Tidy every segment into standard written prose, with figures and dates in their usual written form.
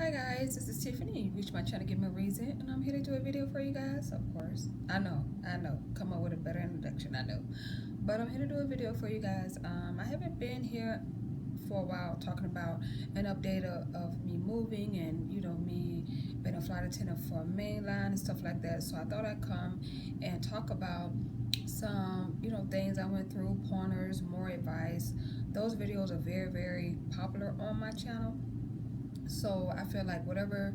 Hi guys, this is Tiffany. You reached my channel, give me a reason, and I'm here to do a video for you guys. Of course, I know. Come up with a better introduction, I know. But I'm here to do a video for you guys. I haven't been here for a while talking about an update of me moving and me being a flight attendant for a mainline and stuff like that. So I thought I'd come and talk about some things I went through, pointers, more advice. Those videos are very popular on my channel, so I feel like whatever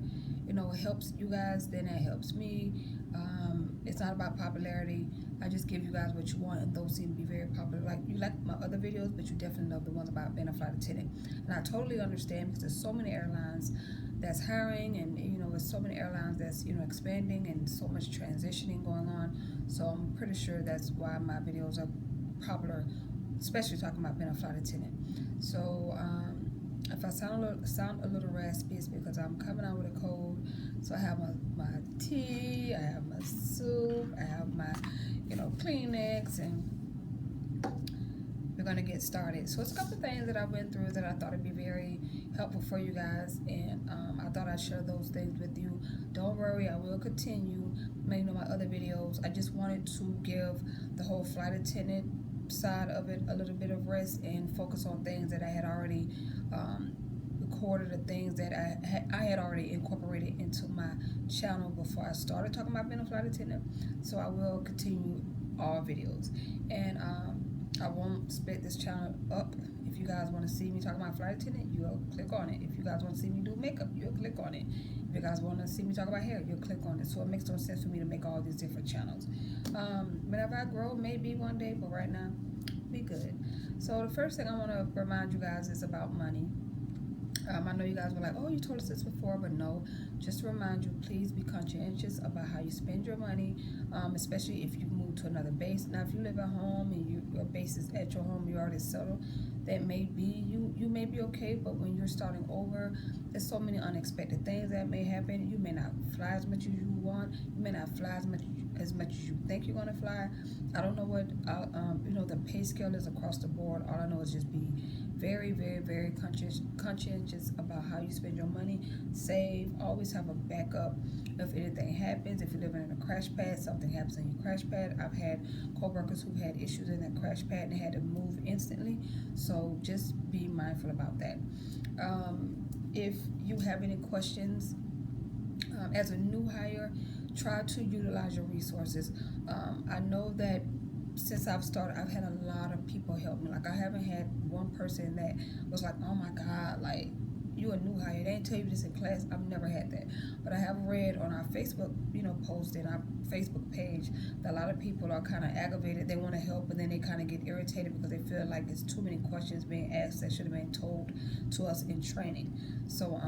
helps you guys, then it helps me. It's not about popularity. I just give you guys what you want, and those seem to be very popular. Like, you like my other videos, but you definitely love the ones about being a flight attendant, and I totally understand, because there's so many airlines that's hiring, and there's so many airlines that's expanding, and so much transitioning going on. So I'm pretty sure that's why my videos are popular, especially talking about being a flight attendant. So if I sound a little raspy, it's because I'm coming out with a cold. So I have my tea, I have my soup, I have my Kleenex, and we're gonna get started. So it's a couple things that I went through that I thought would be very helpful for you guys, and I thought I'd share those things with you. Don't worry, I will continue making my other videos. I just wanted to give the whole flight attendant side of it a little bit of rest and focus on things that I had already recorded, the things that I had already incorporated into my channel before I started talking about being a flight attendant. So I will continue all videos, and I won't split this channel up. If you guys want to see me talking about flight attendant, you'll click on it. If you guys want to see me do makeup, you'll click on it. If you guys want to see me talk about hair, you'll click on it. So it makes no sense for me to make all these different channels. Whenever I grow, maybe one day, but right now, be good. So the first thing I want to remind you guys is about money. I know you guys were like, oh, you told us this before, but no. Just to remind you, please be conscientious about how you spend your money, especially if you move to another base. Now, if you live at home and your base is at your home, you already settled, that may be, you may be okay, but when you're starting over, there's so many unexpected things that may happen. You may not fly as much as you want. You may not fly as much as you think you're going to fly. I don't know what the pay scale is across the board. All I know is just be very conscientious about how you spend your money. Save, always have a backup if anything happens. If you're living in a crash pad, something happens in your crash pad. I've had co-workers who had issues in that crash pad and they had to move instantly, so just be mindful about that. If you have any questions, as a new hire, try to utilize your resources. I know that since I've started, I've had a lot of people help me. Like, I haven't had one person that was like, oh my God, like, you a new hire, they didn't tell you this in class. I've never had that. But I have read on our Facebook, post in our Facebook page, that a lot of people are kind of aggravated. They want to help, but then they kind of get irritated because they feel like it's too many questions being asked that should have been told to us in training. So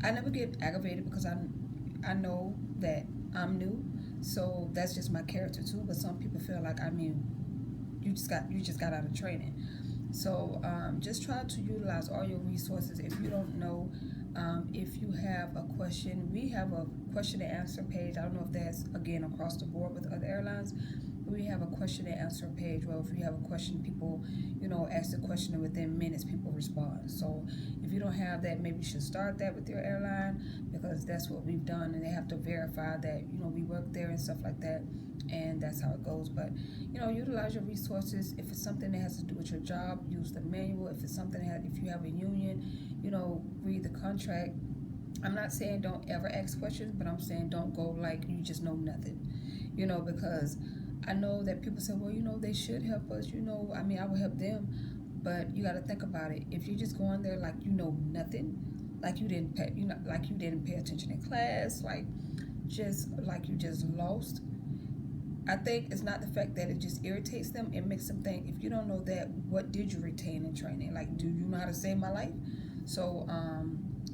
I never get aggravated, because I know that I'm new, so that's just my character too. But some people feel like, you just got out of training. So just try to utilize all your resources. If you don't know, if you have a question, we have a question and answer page. I don't know if that's, again, across the board with other airlines. We have a question and answer page. Well, if you have a question, people, ask the question, and within minutes people respond. So if you don't have that, maybe you should start that with your airline, because that's what we've done, and they have to verify that we work there and stuff like that, and that's how it goes. But utilize your resources. If it's something that has to do with your job, use the manual. If it's something that, if you have a union, read the contract. I'm not saying don't ever ask questions, but I'm saying don't go like you just know nothing, because I know that people say, well, they should help us, I will help them, but you got to think about it. If you're just going there like you know nothing, like you didn't pay, like you didn't pay attention in class, like you just lost. I think it's not the fact that it just irritates them. It makes them think, if you don't know that, what did you retain in training? Like, do you know how to save my life? So,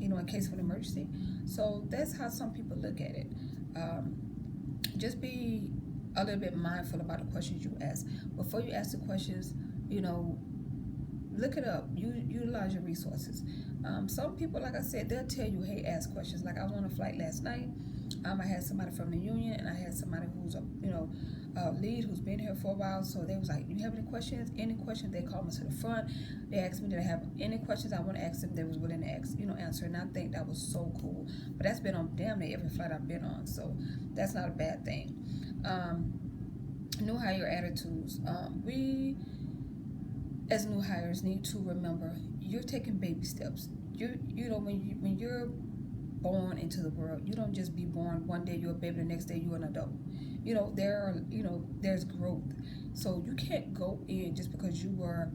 in case of an emergency. So that's how some people look at it. Just be a little bit mindful about the questions you ask. Before you ask the questions, look it up. Utilize your resources. Some people, like I said, they'll tell you, hey, ask questions. Like, I was on a flight last night. I had somebody from the union, and I had somebody who's a a lead who's been here for a while. So they was like, "You have any questions? Any questions?" They called me to the front. They asked me, "Did I have any questions I want to ask them?" They was willing to answer, and I think that was so cool. But that's been on damn near every flight I've been on, so that's not a bad thing. Um, New hire attitudes. We as new hires need to remember you're taking baby steps. When you're born into the world, you don't just be born one day you're a baby, the next day you're an adult. There's growth. So you can't go in just because you were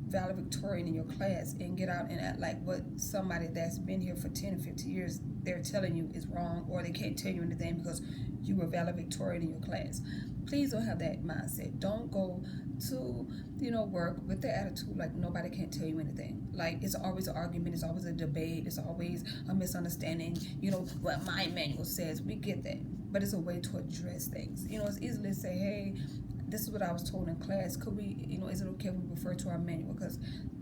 valedictorian in your class and get out and act like what somebody that's been here for 10 or 15 years they're telling you is wrong, or they can't tell you anything because you were valedictorian in your class. Please don't have that mindset. Don't go to work with the attitude like nobody can tell you anything. Like it's always an argument, it's always a debate, it's always a misunderstanding. What my manual says. We get that, but it's a way to address things. It's easily to say, hey, this is what I was told in class. Could we, is it okay if we refer to our manual? Because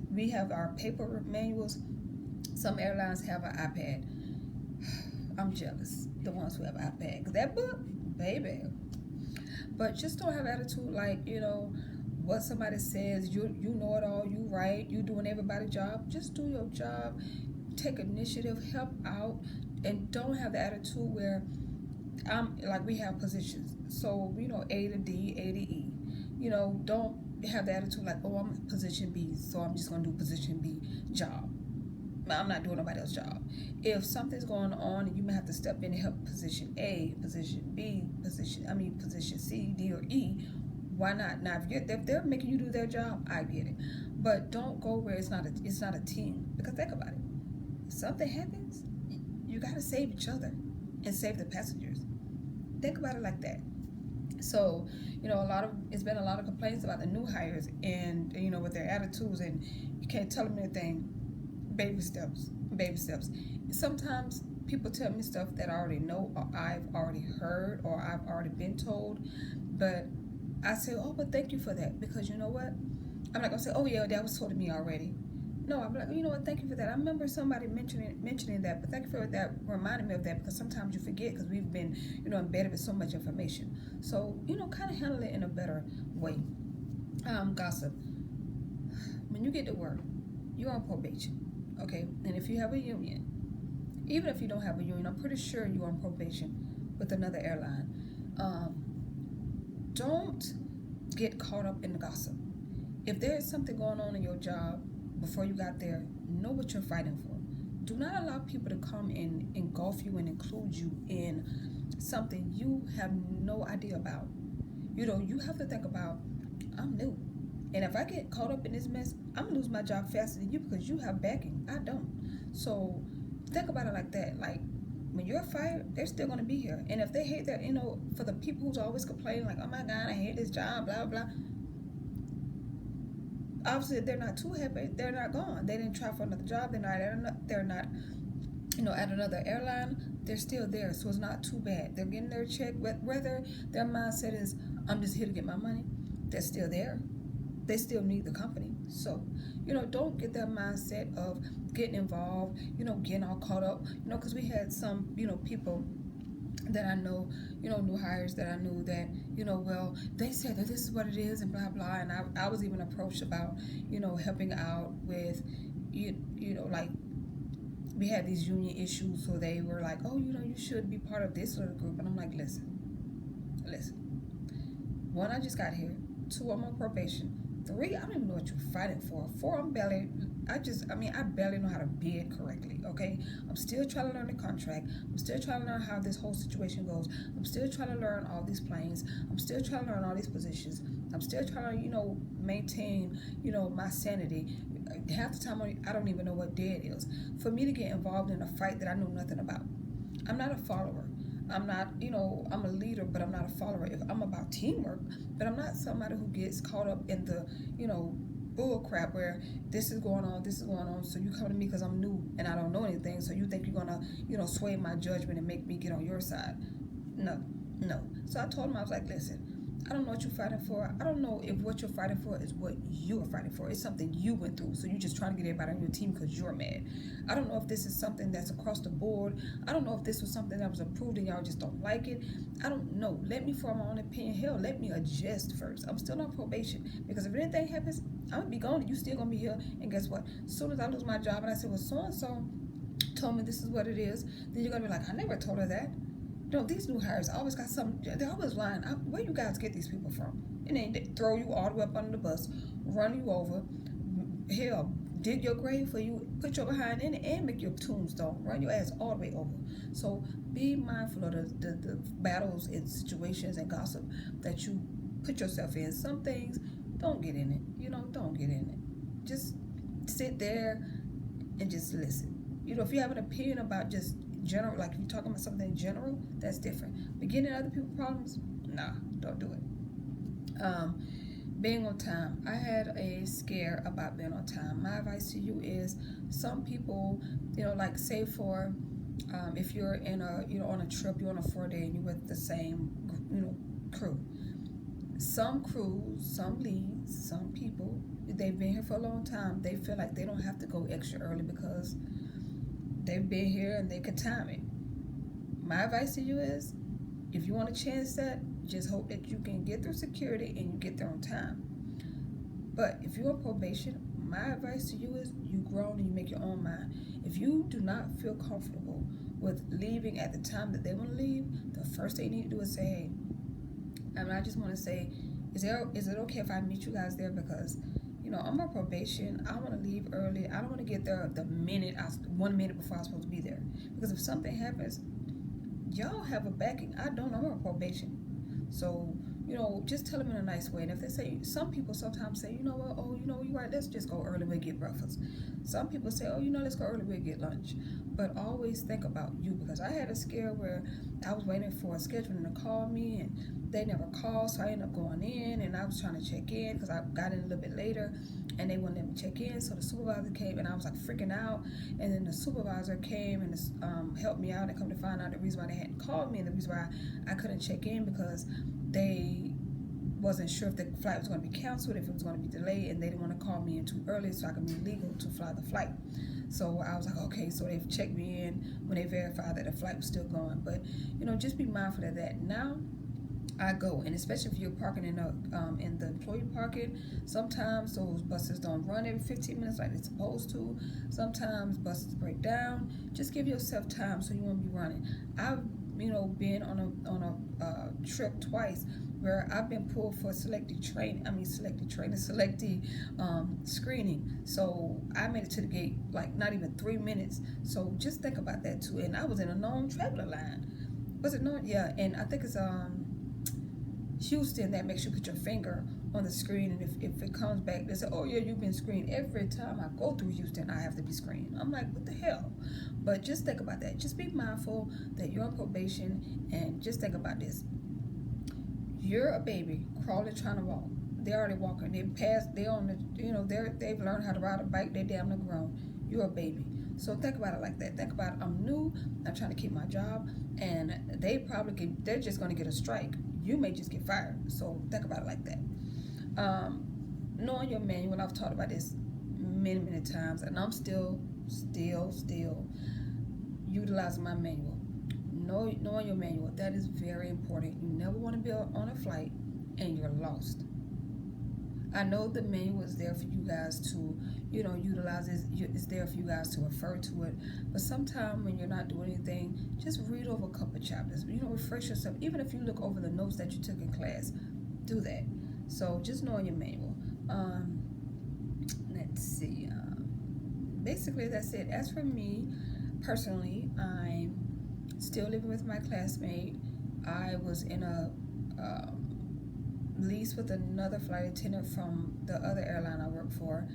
we have our paper manuals. Some airlines have an iPad. I'm jealous, the ones who have iPad. Because that book, baby. But just don't have attitude like, what somebody says, you know it all, you right, you doing everybody's job. Just do your job, take initiative, help out, and don't have the attitude where we have positions. So, A to D, A to E. Don't have the attitude like, oh, I'm position B, so I'm just gonna do position B job. I'm not doing nobody else's job. If something's going on and you may have to step in and help position A, position B, position C, D, or E, why not? Now, if they're making you do their job, I get it. But don't go where it's not a team. Because think about it. If something happens, you got to save each other and save the passengers. Think about it like that. So, it's been a lot of complaints about the new hires and, with their attitudes, and you can't tell them anything. Baby steps. Sometimes people tell me stuff that I already know, or I've already heard, or I've already been told, but I say, oh, but thank you for that, because you know what? I'm not gonna say, oh yeah, that was told to me already. No, I'm like, you know what? Thank you for that. I remember somebody mentioning that, but thank you for that, reminding me of that, because sometimes you forget because we've been, embedded with so much information. So, kind of handle it in a better way. Gossip. When you get to work, you're on probation, okay? And if you have a union, even if you don't have a union, I'm pretty sure you're on probation with another airline. Don't get caught up in the gossip. If there is something going on in your job before you got there, know what you're fighting for. Do not allow people to come and engulf you and include you in something you have no idea about. You have to think about, I'm new. And if I get caught up in this mess, I'm gonna lose my job faster than you because you have backing. I don't. So think about it like that. Like when you're fired, they're still gonna be here. And if they hate that, for the people who's always complaining, like, oh my God, I hate this job, blah blah. Obviously, they're not too happy. They're not gone. They didn't try for another job. They're not at another airline. They're still there. So it's not too bad. They're getting their check. Whether their mindset is, I'm just here to get my money, they're still there. They still need the company. So, don't get that mindset of getting involved, getting all caught up, because we had some, people that I know, new hires that I knew that, well, they said that this is what it is and blah, blah. And I was even approached about, helping out with, like we had these union issues. So they were like, oh, you should be part of this little group. And I'm like, listen. One, I just got here. Two, I'm on probation. Three, I don't even know what you're fighting for. Four, I barely know how to bid correctly, okay? I'm still trying to learn the contract. I'm still trying to learn how this whole situation goes. I'm still trying to learn all these planes. I'm still trying to learn all these positions. I'm still trying to, maintain, my sanity. Half the time, I don't even know what day it is. For me to get involved in a fight that I know nothing about. I'm not a follower. I'm not, I'm a leader, but I'm not a follower. If I'm about teamwork, but I'm not somebody who gets caught up in the, bull crap where this is going on, so you come to me because I'm new and I don't know anything, so you think you're gonna, sway my judgment and make me get on your side. No. So I told him, I was like, listen, I don't know what you're fighting for. I don't know if what you're fighting for is what you're fighting for. It's something you went through, so you're just trying to get everybody on your team because you're mad. I don't know if this is something that's across the board. I don't know if this was something that was approved and y'all just don't like it. I don't know. Let me form my own opinion. Hell, let me adjust first. I'm still on probation because if anything happens, I'm gonna be gone. You still gonna be here. And guess what? As soon as I lose my job and I say, well, so and so told me this is what it is, then you're gonna be like, I never told her that. No, these new hires always got something. They're always lying. Where you guys get these people from? And they throw you all the way up under the bus, run you over, hell, dig your grave for you, put your behind in it, and make your tombstone, run your ass all the way over. So be mindful of the battles and situations and gossip that you put yourself in. Some things, don't get in it. Don't get in it. Just sit there and just listen. If you have an opinion about just general, like if you're talking about something in general, that's different. But getting in other people's problems, nah, don't do it. Being on time. I had a scare about being on time. My advice to you is some people, like say for if you're in on a trip, you're on a 4-day and you're with the same crew. Some crews, some leads, some people, they've been here for a long time. They feel like they don't have to go extra early because they've been here and they could time it. My advice to you is, if you want to chance that, just hope that you can get through security and you get there on time. But if you're on probation, my advice to you is you grown and you make your own mind. If you do not feel comfortable with leaving at the time that they want to leave, the first thing you need to do is say, hey, I just want to say, is it okay if I meet you guys there? Because I'm on probation. I want to leave early. I don't want to get there 1 minute before I'm supposed to be there. Because if something happens, y'all have a backing. I don't. I'm on probation. So, just tell them in a nice way. And if they say, some people sometimes say, you know what, you're right, let's just go early, we'll get breakfast. Some people say, let's go early, we'll get lunch. But always think about you, because I had a scare where I was waiting for a scheduling to call me and they never called, so I ended up going in and I was trying to check in because I got in a little bit later and they wouldn't let me check in. So the supervisor came and I was like freaking out, and then the supervisor came and helped me out, and come to find out the reason why they hadn't called me and the reason why I couldn't check in because they wasn't sure if the flight was going to be canceled, if it was going to be delayed, and they didn't want to call me in too early so I could be legal to fly the flight. So I was like, okay, so they checked me in when they verified that the flight was still going. But just be mindful of that. Now I go, and especially if you're parking in the employee parking, sometimes those buses don't run every 15 minutes like they're supposed to. Sometimes buses break down. Just give yourself time so you won't be running. I've been on a trip twice where I've been pulled for selective screening. So I made it to the gate like not even 3 minutes. So just think about that too. And I was in a known traveler line. Was it known? Yeah, and I think it's Houston that makes you put your finger on the screen, and if it comes back, they say, oh yeah, you've been screened. Every time I go through Houston, I have to be screened. I'm like, what the hell? But just think about that. Just be mindful that you're on probation, and just think about this. You're a baby crawling, trying to walk. They're already walking. They're on the, they've learned how to ride a bike. They're damn near grown. You're a baby. So think about it like that. Think about, I'm new, I'm trying to keep my job, and they're just going to get a strike. You may just get fired. So think about it like that. Knowing your manual, I've talked about this many times, and I'm still utilizing my manual. Knowing your manual, that is very important. You never want to be on a flight and you're lost. I know the manual is there for you guys to, utilize it. It's there for you guys to refer to it. But sometimes when you're not doing anything, just read over a couple of chapters. Refresh yourself. Even if you look over the notes that you took in class, do that. So just knowing your manual. Let's see. Basically, that's it. As for me, personally, I'm still living with my classmate. I was in a lease with another flight attendant from the other airline I work for,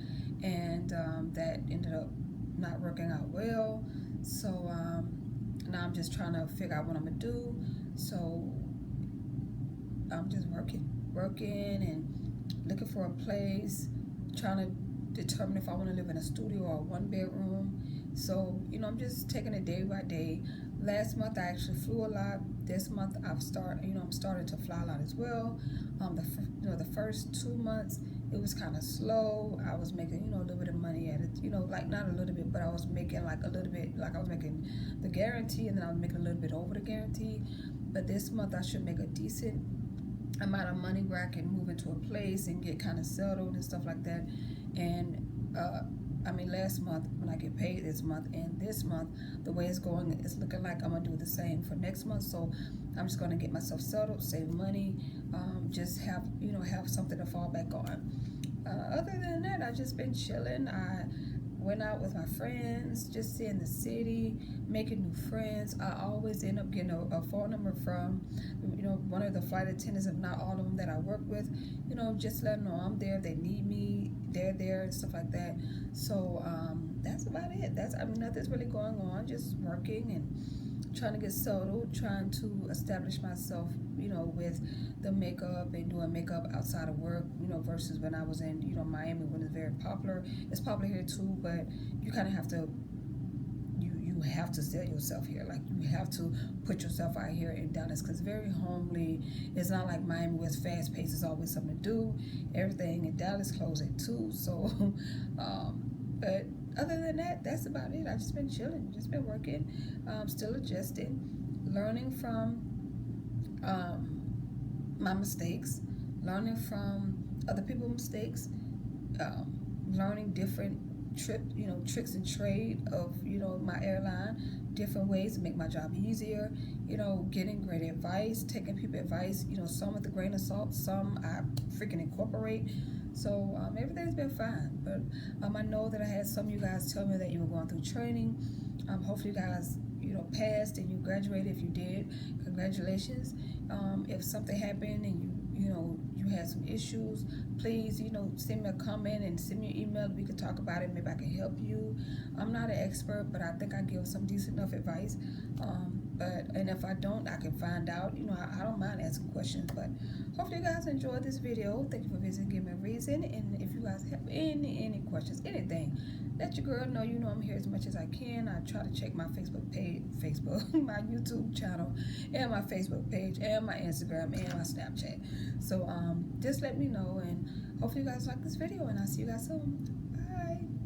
and that ended up not working out well. So now I'm just trying to figure out what I'm gonna do. So I'm just working and looking for a place, trying to determine if I want to live in a studio or a 1-bedroom. So, I'm just taking it day by day. Last month I actually flew a lot. This month I'm starting to fly a lot as well. The first 2 months it was kind of slow. I was making, a little bit of money at it, like not a little bit, but I was making like a little bit, like I was making the guarantee and then I was making a little bit over the guarantee. But this month I should make a decent amount of money where I can move into a place and get kind of settled and stuff like that. And last month when I get paid this month, and this month the way it's going, it's looking like I'm gonna do the same for next month. So I'm just gonna get myself settled, save money, just have something to fall back on. Other than that, I've just been chilling. I went out with my friends, just seeing the city, making new friends. I always end up getting a phone number from, one of the flight attendants, if not all of them that I work with. Just let them know I'm there. If they need me, they're there and stuff like that. So that's about it. Nothing's really going on. Just working and trying to get settled, trying to establish myself, with the makeup and doing makeup outside of work, versus when I was in, Miami, when it's very popular. It's popular here too, but you kind of have to, you have to sell yourself here. Like you have to put yourself out here in Dallas because it's very homely. It's not like Miami where it's fast paced. There's always something to do. Everything in Dallas closed at 2. So, but other than that, that's about it. I've just been chilling, just been working, still adjusting, learning from my mistakes, learning from other people's mistakes, learning different tricks and trade of my airline, different ways to make my job easier, getting great advice, taking people advice, some with a grain of salt, some I freaking incorporate. So everything's been fine, but I know that I had some of you guys tell me that you were going through training. Hopefully you guys passed and you graduated. If you did, congratulations. If something happened and you had some issues, please send me a comment and send me an email. We could talk about it. Maybe I can help you. I'm not an expert, but I think I give some decent enough advice. And if I don't, I can find out. I don't mind asking questions. But hopefully you guys enjoyed this video. Thank you for visiting, Give Me a Reason. And if you guys have any questions, anything, let your girl know. I'm here as much as I can. I try to check my my YouTube channel, and my Facebook page, and my Instagram, and my Snapchat. So just let me know, and hopefully you guys like this video, and I'll see you guys soon. Bye.